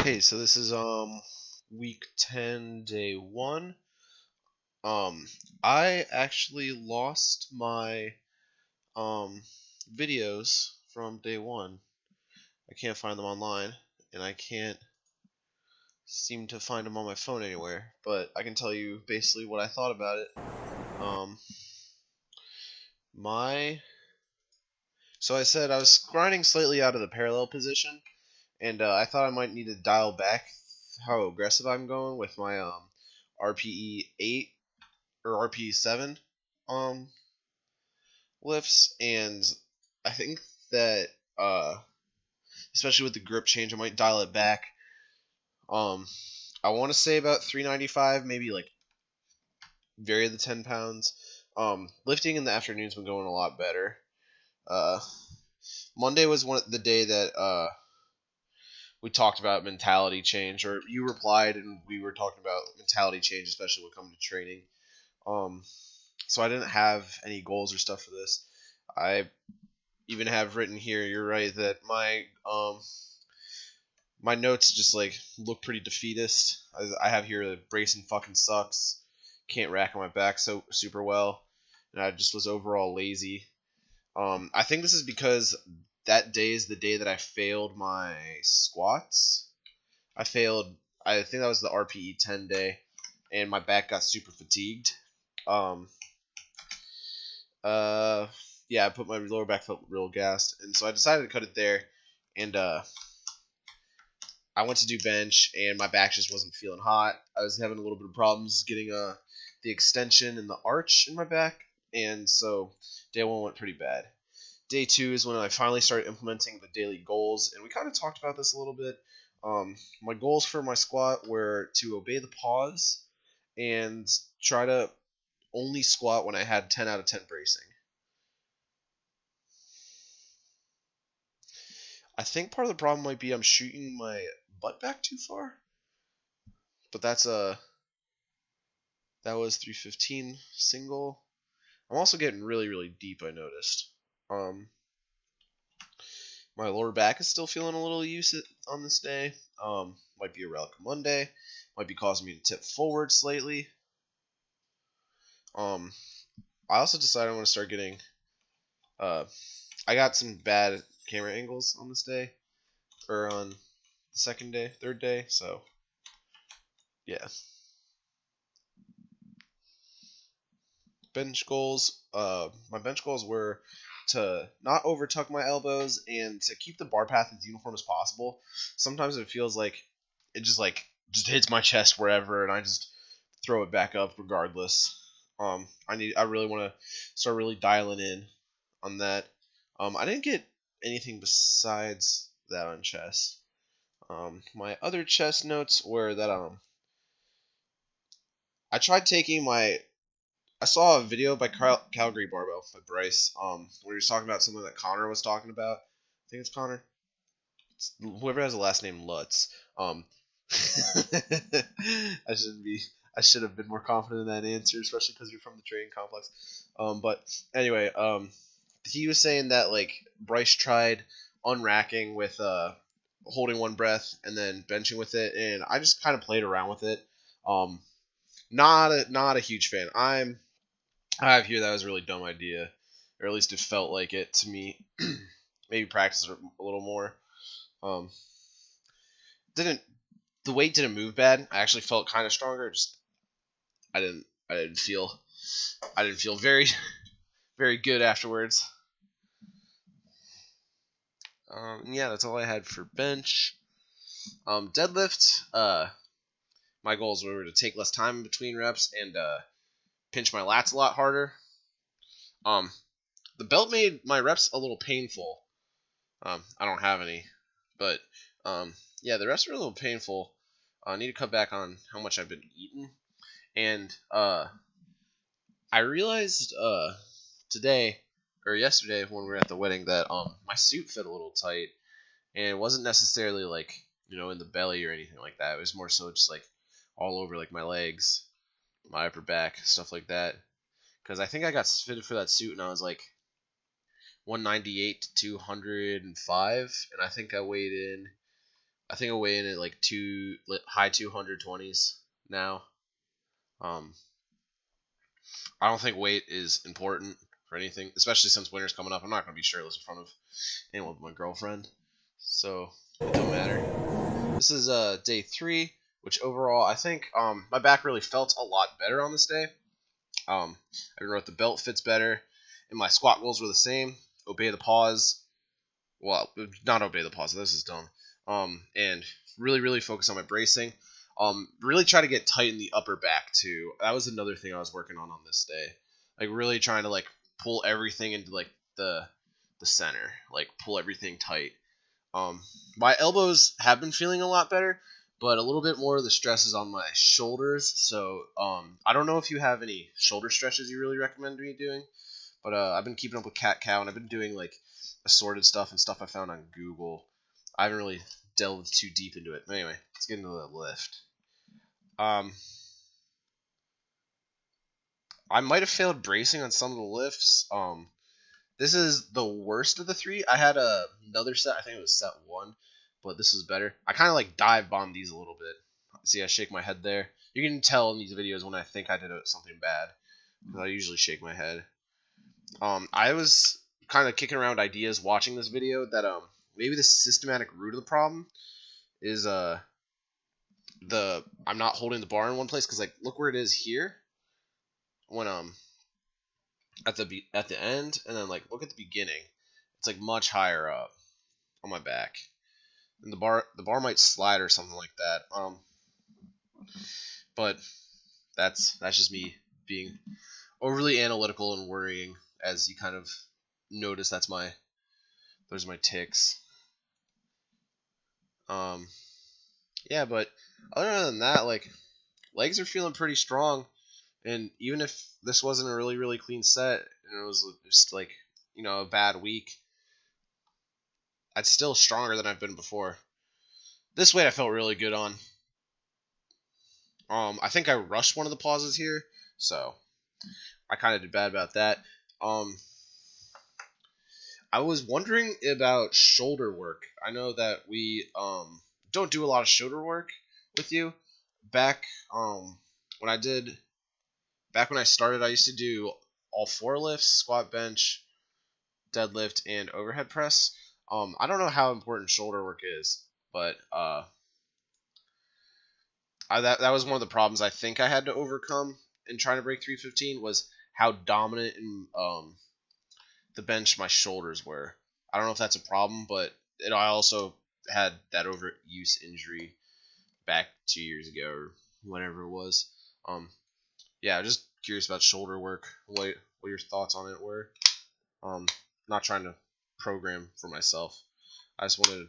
Hey, so this is week 10, day 1. Um I actually lost my um videos from day 1. I can't find them online and I can't seem to find them on my phone anywhere, but I can tell you basically what I thought about it. Um my so I said I was grinding slightly out of the parallel position, and I thought I might need to dial back how aggressive I'm going with my RPE 8 or RPE 7 um lifts, and I think that especially with the grip change, I might dial it back. Um, I want to say about 395, maybe like vary the 10 pounds. Lifting in the afternoon's been going a lot better. Uh, Monday was the day that we talked about mentality change, or you replied and we were talking about mentality change, especially when it comes to training. Um, so I didn't have any goals or stuff for this. I even have written here, you're right, that my notes just like look pretty defeatist. I have here that bracing fucking sucks. Can't rack on my back so super well, and I just was overall lazy. I think this is because that day is the day that I failed my squats. I failed. I think that was the RPE 10 day, and my back got super fatigued. Um, uh, yeah, I put my lower back felt real gassed, and so I decided to cut it there. And I went to do bench, and my back just wasn't feeling hot. I was having a little bit of problems getting the extension and the arch in my back, and so day 1 went pretty bad. Day 2 is when I finally started implementing the daily goals, and we kind of talked about this a little bit. My goals for my squat were to obey the pause and try to only squat when I had 10 out of 10 bracing. I think part of the problem might be I'm shooting my butt back too far, but that was 315 single. I'm also getting really deep, I noticed. My lower back is still feeling a little loose on this day. Might be a relic of Monday. Might be causing me to tip forward slightly. I also decided I want to start getting. I got some bad camera angles on this day, or on the second day, third day. So, yeah. Bench goals. My bench goals were to not over tuck my elbows and to keep the bar path as uniform as possible. Sometimes it feels like it just hits my chest wherever, and I just throw it back up regardless. I really want to start really dialing in on that. I didn't get anything besides that on chest. My other chest notes were that I tried taking I saw a video by Calgary Barbell by Bryce, where he was talking about something that Connor was talking about. I think it's Connor. It's whoever has the last name Lutz. I shouldn't be. I should have been more confident in that answer, especially because you're from the training complex. But anyway, he was saying that like Bryce tried unracking with holding one breath and then benching with it, and I just kind of played around with it. Not a huge fan. I have here that was a really dumb idea, or at least it felt like it to me. Maybe practice it a little more. Um, didn't The weight didn't move bad. I actually felt kind of stronger. Just I didn't feel very very good afterwards. Yeah, that's all I had for bench. Deadlift. My goals were to take less time in between reps and pinch my lats a lot harder. The belt made my reps a little painful. I don't have any, but yeah, the reps were a little painful. I need to cut back on how much I've been eating, and I realized today or yesterday when we were at the wedding that my suit fit a little tight, and it wasn't necessarily like in the belly or anything like that. It was more so just like all over like my legs, my upper back, stuff like that. Because I think I got fitted for that suit and I was like 198 to 205, and I think I weighed in I think I weigh in at like high 220s now. Um, I don't think weight is important for anything, especially since winter's coming up. I'm not gonna be shirtless in front of anyone but my girlfriend, so it don't matter. This is day 3, which overall I think my back really felt a lot better on this day. I wrote the belt fits better, and my squat goals were the same. Obey the pause. Well, not obey the pause. This is dumb. And really focus on my bracing. Really try to get tight in the upper back too. That was another thing I was working on this day. Like really trying to like pull everything into like the center. Like pull everything tight. My elbows have been feeling a lot better, but a little bit more of the stress is on my shoulders. So I don't know if you have any shoulder stretches you really recommend me doing, but I've been keeping up with cat cow, and I've been doing like assorted stuff and stuff I found on Google. I haven't really delved too deep into it. But anyway, let's get into the lift. I might have failed bracing on some of the lifts. This is the worst of the 3. I had another set. I think it was set 1, but this was better. I kind of like dive bombed these a little bit. See, I shake my head there. You can tell in these videos when I think I did something bad, because I usually shake my head. I was kind of kicking around ideas watching this video that maybe the systematic root of the problem is I'm not holding the bar in one place, because like look where it is here when at the end, and then like look at the beginning. It's like much higher up on my back, and the bar might slide or something like that. But that's just me being overly analytical and worrying, as you kind of notice. Those are my ticks. Yeah, but other than that, like legs are feeling pretty strong. And even if this wasn't a really clean set, and it was just like, a bad week, I'd still stronger than I've been before. This weight I felt really good on. I think I rushed one of the pauses here, so I kind of did bad about that. I was wondering about shoulder work. I know that we don't do a lot of shoulder work with you. Back when I started, I used to do all 4 lifts: squat, bench, deadlift, and overhead press. I don't know how important shoulder work is, but that was one of the problems I think I had to overcome in trying to break 315, was how dominant in the bench my shoulders were. I don't know if that's a problem, but I also had that overuse injury back 2 years ago or whatever it was. Yeah, just curious about shoulder work. What your thoughts on it were. Not trying to program for myself. I just wanted.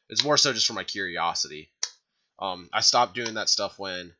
It's more so just for my curiosity. I stopped doing that stuff when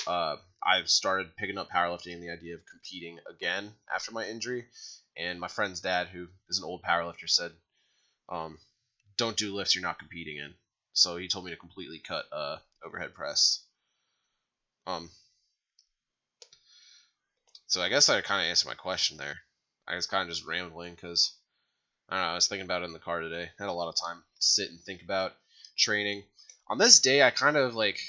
I started picking up powerlifting and the idea of competing again after my injury. And my friend's dad, who is an old powerlifter, said, "Don't do lifts you're not competing in." So he told me to completely cut overhead press. So I guess I kind of answered my question there. I was kind of just rambling because I don't know. I was thinking about it in the car today. I had a lot of time to sit and think about training. On this day, I kind of like.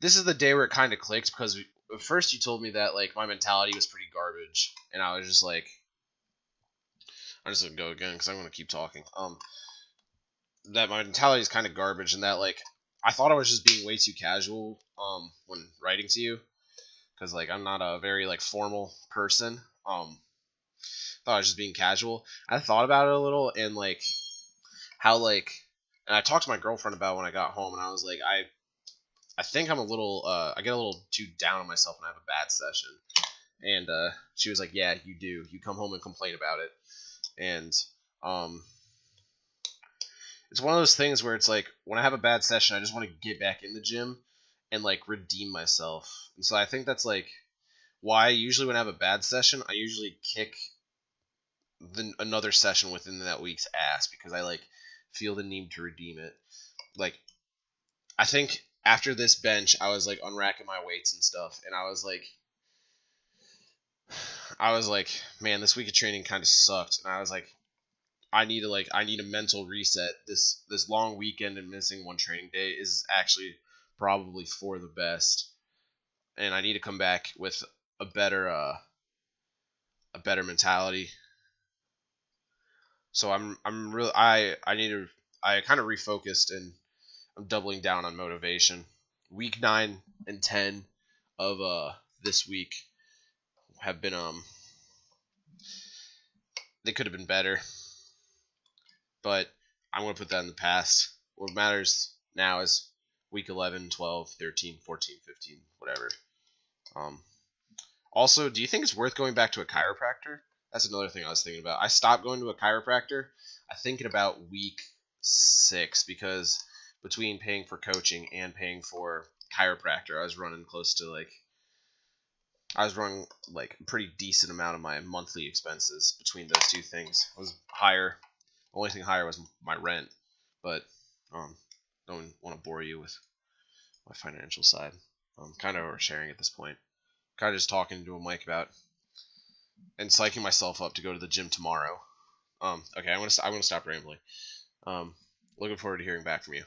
This is the day where it kind of clicked, because at first you told me that like my mentality was pretty garbage, and I was just like, I'm just gonna go again because I'm gonna keep talking. That my mentality is kind of garbage, and that like I thought I was just being way too casual when writing to you, because like I'm not a very like formal person. Thought I was just being casual. I thought about it a little, and like how like, and I talked to my girlfriend about it when I got home, and I was like, I think I'm a little I get a little too down on myself when I have a bad session. And she was like, "Yeah, you do. You come home and complain about it." And it's one of those things where it's like when I have a bad session, I just want to get back in the gym and like redeem myself. And so I think that's like why usually when I have a bad session, I usually kick another session within that week's ass, because I like feel the need to redeem it. Like I think after this bench, I was like unracking my weights and stuff, and I was like, man, this week of training kind of sucked. And I was like, I need a mental reset. This long weekend and missing one training day is actually probably for the best, and I need to come back with a better mentality. So I'm really I need to I kind of refocused, and I'm doubling down on motivation. Week 9 and 10 of this week have been they could have been better, but I'm going to put that in the past. What matters now is week 11, 12, 13, 14, 15, whatever. Um, Also, do you think it's worth going back to a chiropractor? That's another thing I was thinking about. I stopped going to a chiropractor, I think, in about week 6 because between paying for coaching and paying for chiropractor, I was running like a pretty decent amount of my monthly expenses between those two things. It was higher. The only thing higher was my rent, but don't want to bore you with my financial side. I'm kind of oversharing at this point. Kind of just talking to a mic about and psyching myself up to go to the gym tomorrow. Okay, I'm gonna stop rambling. Um, Looking forward to hearing back from you.